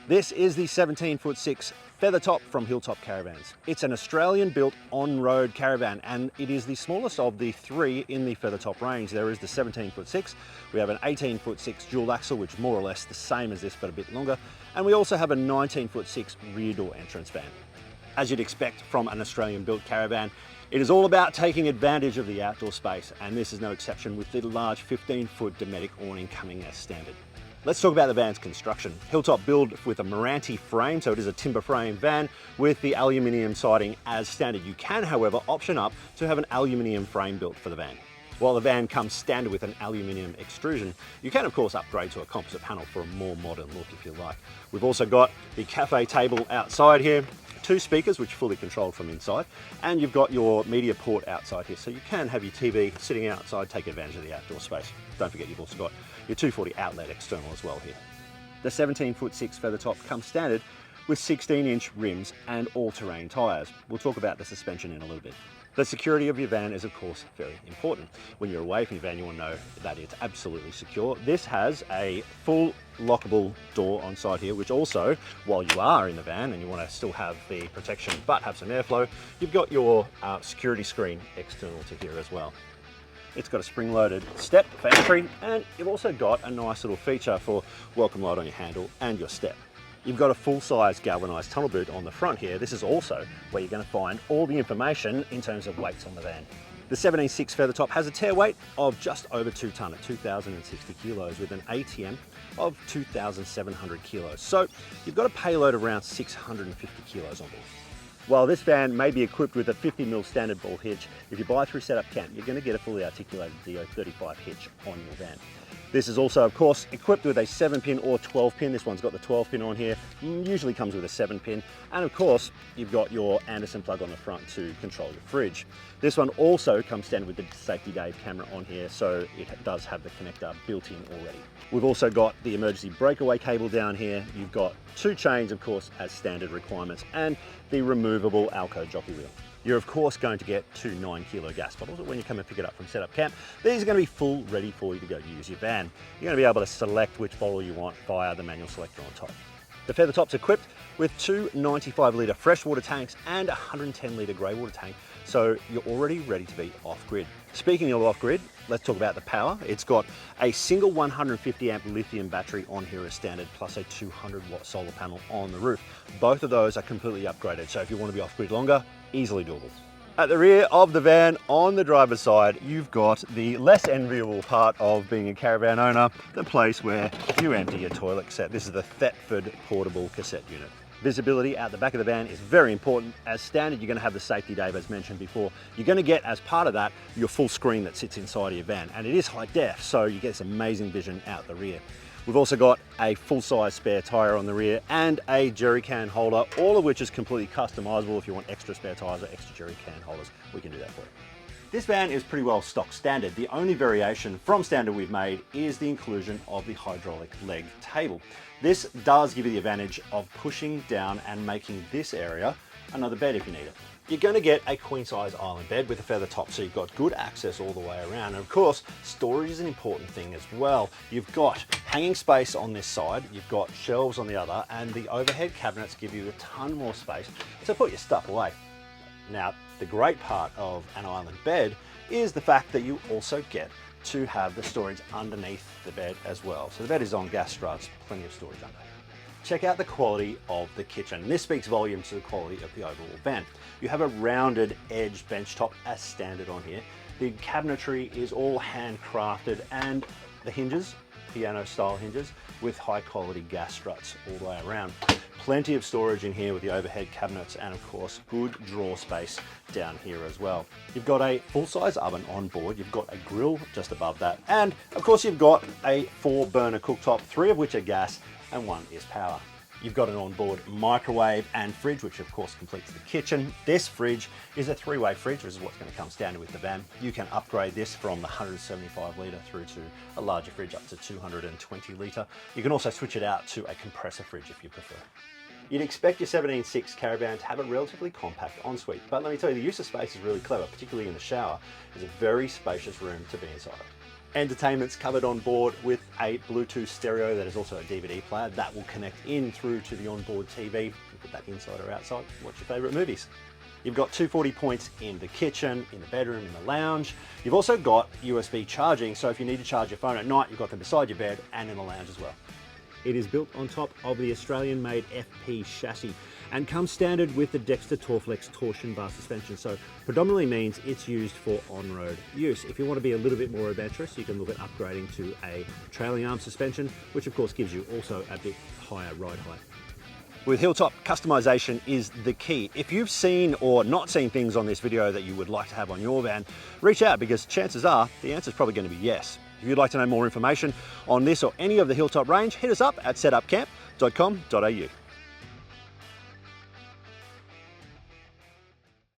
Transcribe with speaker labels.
Speaker 1: This is the 17'6" Feathertop from Hilltop Caravans. It's an Australian-built on-road caravan, and it is the smallest of the three in the Feathertop range. There is the 17'6", we have an 18'6" dual axle, which is more or less the same as this but a bit longer, and we also have a 19'6" rear door entrance van. As you'd expect from an Australian-built caravan, it is all about taking advantage of the outdoor space, and this is no exception with the large 15-foot Dometic awning coming as standard. Let's talk about the van's construction. Hilltop build with a Meranti frame, so it is a timber frame van with the aluminium siding as standard. You can, however, option up to have an aluminium frame built for the van. While the van comes standard with an aluminium extrusion, you can of course upgrade to a composite panel for a more modern look if you like. We've also got the cafe table outside here, two speakers which are fully controlled from inside, and you've got your media port outside here, so you can have your TV sitting outside, take advantage of the outdoor space. Don't forget you've also got your 240 outlet external as well here. The 17'6" Feathertop comes standard with 16-inch rims and all-terrain tyres. We'll talk about the suspension in a little bit. The security of your van is of course very important. When you're away from your van, you want to know that it's absolutely secure. This has a full lockable door on side here, which also, while you are in the van and you want to still have the protection but have some airflow, you've got your security screen external to here as well. It's got a spring-loaded step for entry, and you've also got a nice little feature for welcome light on your handle and your step. You've got a full-size galvanised tunnel boot on the front here. This is also where you're going to find all the information in terms of weights on the van. The 17'6" Feathertop has a tare weight of just over 2 tonne at 2,060 kilos with an ATM of 2,700 kilos. So you've got a payload of around 650 kilos on board. While this van may be equipped with a 50mm standard ball hitch, if you buy through Setup Camp, you're going to get a fully articulated DO35 hitch on your van. This is also, of course, equipped with a 7-pin or 12-pin. This one's got the 12-pin on here, usually comes with a 7-pin. And of course, you've got your Anderson plug on the front to control your fridge. This one also comes standard with the Safety Dave camera on here, so it does have the connector built in already. We've also got the emergency breakaway cable down here. You've got 2 chains, of course, as standard requirements, and the removable Alco jockey wheel. You're of course going to get 2 9-kilo gas bottles when you come and pick it up from Setup Camp. These are going to be full ready for you to go use your van. You're going to be able to select which bottle you want via the manual selector on top. The Feathertop's equipped with 2 95-litre freshwater tanks and a 110-litre grey water tank, so you're already ready to be off-grid. Speaking of off-grid, let's talk about the power. It's got a single 150-amp lithium battery on here as standard, plus a 200-watt solar panel on the roof. Both of those are completely upgraded, so if you want to be off-grid longer, easily doable. At the rear of the van, on the driver's side, you've got the less enviable part of being a caravan owner, the place where you empty your toilet cassette. This is the Thetford portable cassette unit. Visibility out the back of the van is very important. As standard, you're going to have the Safety Dave as mentioned before. You're going to get, as part of that, your full screen that sits inside of your van, and it is high def, so you get this amazing vision out the rear. We've also got a full-size spare tyre on the rear and a jerry can holder, all of which is completely customizable. If you want extra spare tyres or extra jerry can holders, we can do that for you. This van is pretty well stock standard. The only variation from standard we've made is the inclusion of the hydraulic leg table. This does give you the advantage of pushing down and making this area another bed if you need it. You're going to get a queen-size island bed with a Feathertop, so you've got good access all the way around. And of course, storage is an important thing as well. You've got hanging space on this side, you've got shelves on the other, and the overhead cabinets give you a ton more space to put your stuff away. Now, the great part of an island bed is the fact that you also get to have the storage underneath the bed as well. So the bed is on gas struts, plenty of storage under. Check out the quality of the kitchen. This speaks volumes to the quality of the overall van. You have a rounded edge benchtop as standard on here. The cabinetry is all handcrafted, and the hinges, piano style hinges, with high quality gas struts all the way around. Plenty of storage in here with the overhead cabinets, and of course good drawer space down here as well. You've got a full-size oven on board, you've got a grill just above that, and of course you've got a 4-burner cooktop, 3 of which are gas and 1 is power. You've got an onboard microwave and fridge, which of course completes the kitchen. This fridge is a 3-way fridge, which is what's going to come standard with the van. You can upgrade this from the 175-litre through to a larger fridge up to 220-litre. You can also switch it out to a compressor fridge if you prefer. You'd expect your 17'6" caravan to have a relatively compact ensuite, but let me tell you, the use of space is really clever, particularly in the shower. It's a very spacious room to be inside of. Entertainment's covered on board with a Bluetooth stereo that is also a DVD player that will connect in through to the onboard TV. You put that inside or outside, watch your favourite movies. You've got 240 points in the kitchen, in the bedroom, in the lounge. You've also got USB charging, so if you need to charge your phone at night, you've got them beside your bed and in the lounge as well. It is built on top of the Australian-made FP chassis and comes standard with the Dexter Torflex torsion bar suspension, so predominantly means it's used for on-road use. If you want to be a little bit more adventurous, you can look at upgrading to a trailing arm suspension, which of course gives you also a bit higher ride height. With Hilltop, customization is the key. If you've seen or not seen things on this video that you would like to have on your van, reach out because chances are the answer is probably going to be yes. If you'd like to know more information on this or any of the Hilltop range, hit us up at setupcamp.com.au.